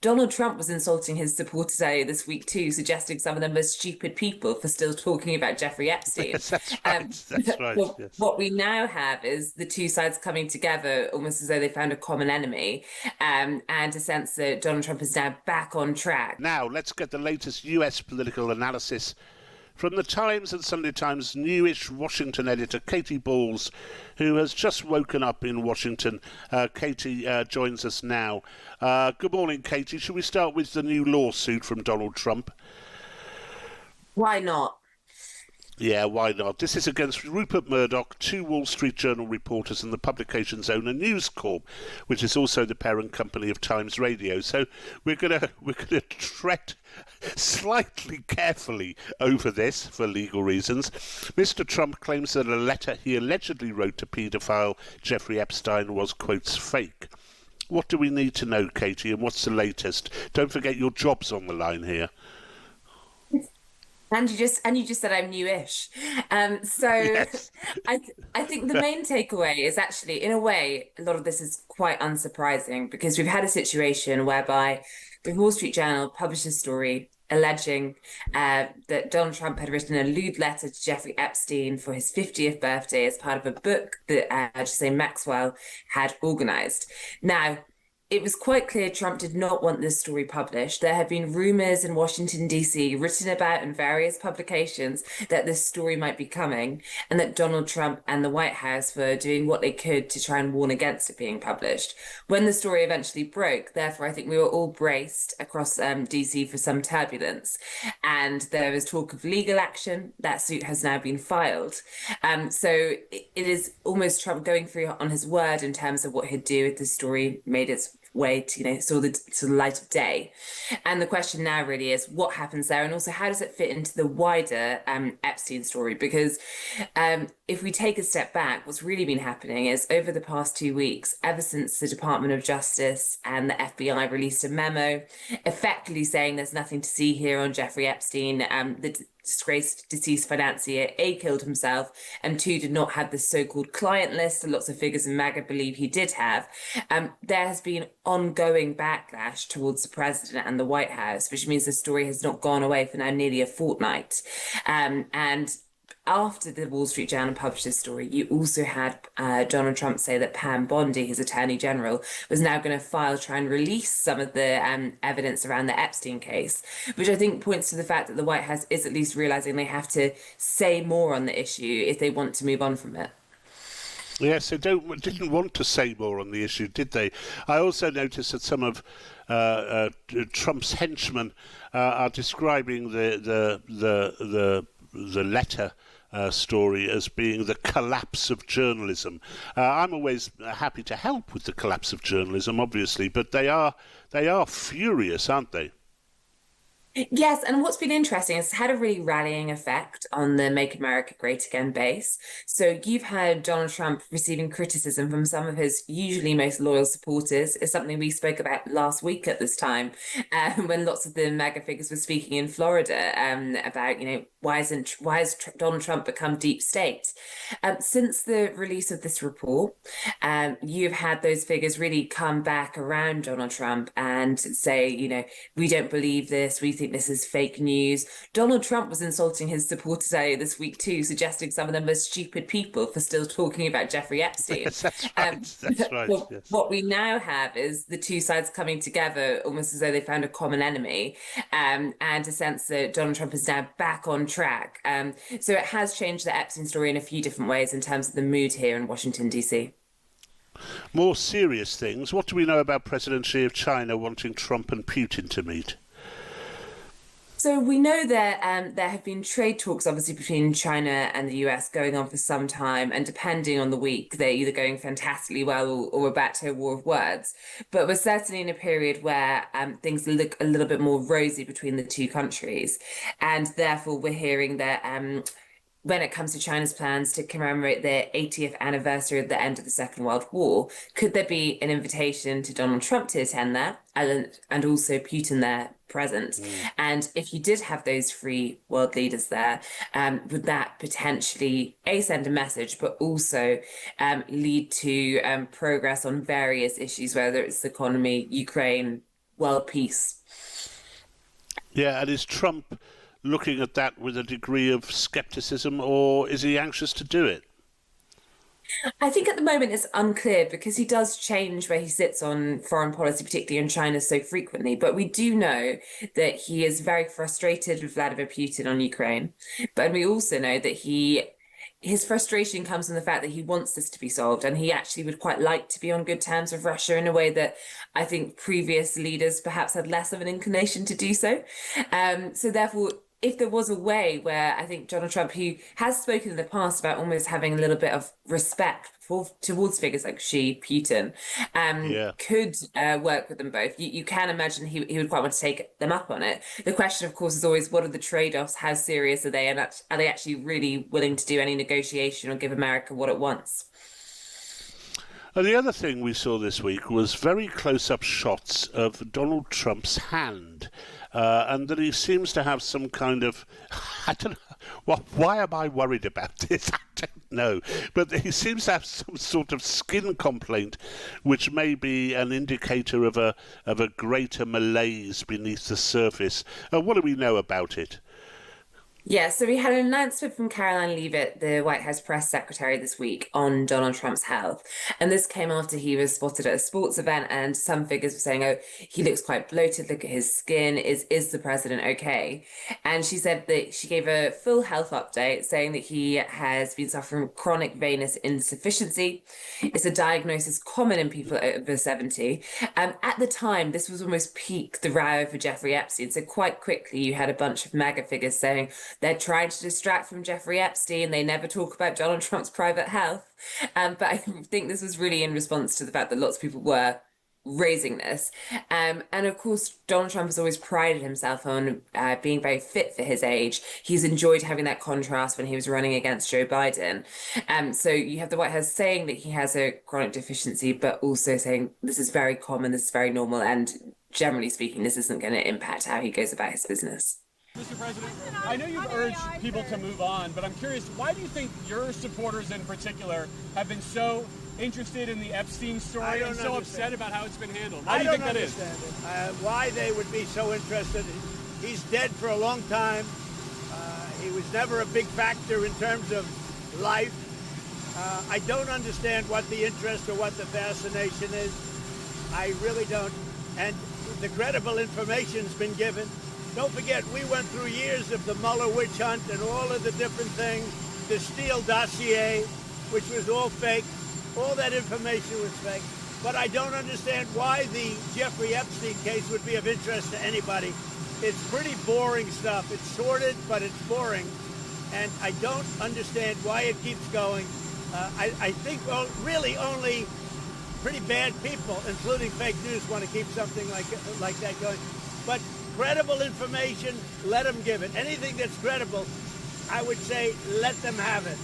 Donald Trump was insulting his supporters earlier this week too, suggesting some of them are stupid people for still talking about Jeffrey Epstein. Yes, that's right. That's right. Well, Yes. what we now have is the two sides coming together almost as though they found a common enemy, and a sense that Donald Trump is now back on track. Now, let's get the latest US political analysis from the Times and Sunday Times newish Washington editor, Katy Balls, who has just woken up in Washington. Katy joins us now. Good morning, Katy. Should we start with the new lawsuit from Donald Trump? Why not? Yeah, why not? This is against Rupert Murdoch, two Wall Street Journal reporters, and the publication's owner, News Corp, which is also the parent company of Times Radio. So we're gonna tread slightly carefully over this for legal reasons. Mr. Trump claims that a letter he allegedly wrote to paedophile Jeffrey Epstein was, quotes, fake. What do we need to know, Katy, and what's the latest? Don't forget your job's on the line here. And you just said I'm newish. So Yes. I think the main takeaway is actually, in a way, a lot of this is quite unsurprising because we've had a situation whereby the Wall Street Journal published a story alleging that Donald Trump had written a lewd letter to Jeffrey Epstein for his 50th birthday as part of a book that Ghislaine Maxwell had organized. Now, it was quite clear Trump did not want this story published. There had been rumors in Washington, D.C., written about in various publications that this story might be coming, and that Donald Trump and the White House were doing what they could to try and warn against it being published. When the story eventually broke, therefore, I think we were all braced across D.C. for some turbulence. And there was talk of legal action. That suit has now been filed. So it is almost Trump going through on his word in terms of what he'd do if the story made its way to, saw the light of day. And the question now really is what happens there, and also how does it fit into the wider Epstein story? Because if we take a step back, what's really been happening is over the past 2 weeks, ever since the Department of Justice and the FBI released a memo effectively saying there's nothing to see here on Jeffrey Epstein, the disgraced deceased financier, A, killed himself, and 2, did not have the so-called client list that lots of figures in MAGA believe he did have, there has been ongoing backlash towards the president and the White House, which means the story has not gone away for now nearly a fortnight. And after the Wall Street Journal published this story, you also had Donald Trump say that Pam Bondi, his attorney general, was now going to try and release some of the evidence around the Epstein case, which I think points to the fact that the White House is at least realizing they have to say more on the issue if they want to move on from it. Yes, they didn't want to say more on the issue, did they? I also noticed that some of Trump's henchmen are describing the letter story as being the collapse of journalism. I'm always happy to help with the collapse of journalism, obviously, but they are furious, aren't they? Yes, and what's been interesting is it's had a really rallying effect on the Make America Great Again base. So you've had Donald Trump receiving criticism from some of his usually most loyal supporters. It's something we spoke about last week at this time, when lots of the MAGA figures were speaking in Florida about, why has Donald Trump become deep state? Since the release of this report, you've had those figures really come back around Donald Trump and say, we don't believe this. We think this is fake news. Donald Trump was insulting his supporters earlier this week too, suggesting some of them are stupid people for still talking about Jeffrey Epstein. Yes, that's right. That's right. Well, Yes. what we now have is the two sides coming together almost as though they found a common enemy, and a sense that Donald Trump is now back on track. So it has changed the Epstein story in a few different ways in terms of the mood here in Washington, D.C. More serious things. What do we know about President Xi of China wanting Trump and Putin to meet? So we know that there have been trade talks, obviously, between China and the US going on for some time, and depending on the week, they're either going fantastically well or we're back to a war of words. But we're certainly in a period where things look a little bit more rosy between the two countries, and therefore we're hearing that when it comes to China's plans to commemorate their 80th anniversary of the end of the Second World War, could there be an invitation to Donald Trump to attend there and also Putin there present? And if you did have those three world leaders there, would that potentially send a message, but also lead to progress on various issues, whether it's the economy, Ukraine, world peace. Yeah, and is Trump looking at that with a degree of skepticism, or is he anxious to do it? I think at the moment it's unclear because he does change where he sits on foreign policy, particularly in China, so frequently. But we do know that he is very frustrated with Vladimir Putin on Ukraine. But we also know that his frustration comes from the fact that he wants this to be solved, and he actually would quite like to be on good terms with Russia in a way that I think previous leaders perhaps had less of an inclination to do so. So therefore, if there was a way where I think Donald Trump, who has spoken in the past about almost having a little bit of respect towards figures like Xi, Putin, Yeah. could work with them both, you can imagine he would quite want to take them up on it. The question, of course, is always what are the trade-offs? How serious are they? And are they actually really willing to do any negotiation or give America what it wants? And the other thing we saw this week was very close-up shots of Donald Trump's hand, and that he seems to have some kind of, I don't know, well, why am I worried about this? I don't know. But he seems to have some sort of skin complaint, which may be an indicator of a greater malaise beneath the surface. What do we know about it? Yeah, so we had an announcement from Caroline Leavitt, the White House press secretary, this week on Donald Trump's health. And this came after he was spotted at a sports event, and some figures were saying, oh, he looks quite bloated, look at his skin, is the president okay? And she said that she gave a full health update, saying that he has been suffering from chronic venous insufficiency. It's a diagnosis common in people over 70. At the time, this was almost peak the row for Jeffrey Epstein. So quite quickly, you had a bunch of MAGA figures saying, they're trying to distract from Jeffrey Epstein. They never talk about Donald Trump's private health. But I think this was really in response to the fact that lots of people were raising this. And of course, Donald Trump has always prided himself on being very fit for his age. He's enjoyed having that contrast when he was running against Joe Biden. So you have the White House saying that he has a chronic deficiency, but also saying this is very common, this is very normal, and generally speaking, this isn't going to impact how he goes about his business. Mr. President, I know you've urged people to move on, but I'm curious, why do you think your supporters in particular have been so interested in the Epstein story and so upset about how it's been handled? Why do you think that is? Why they would be so interested. He's dead for a long time. He was never a big factor in terms of life. I don't understand what the interest or what the fascination is. I really don't. And the credible information's been given. Don't forget, we went through years of the Mueller witch hunt and all of the different things, the Steele dossier, which was all fake. All that information was fake. But I don't understand why the Jeffrey Epstein case would be of interest to anybody. It's pretty boring stuff. It's sordid, but it's boring. And I don't understand why it keeps going. I think really only pretty bad people, including fake news, want to keep something like that going. But credible information, let them give it. Anything that's credible, I would say let them have it.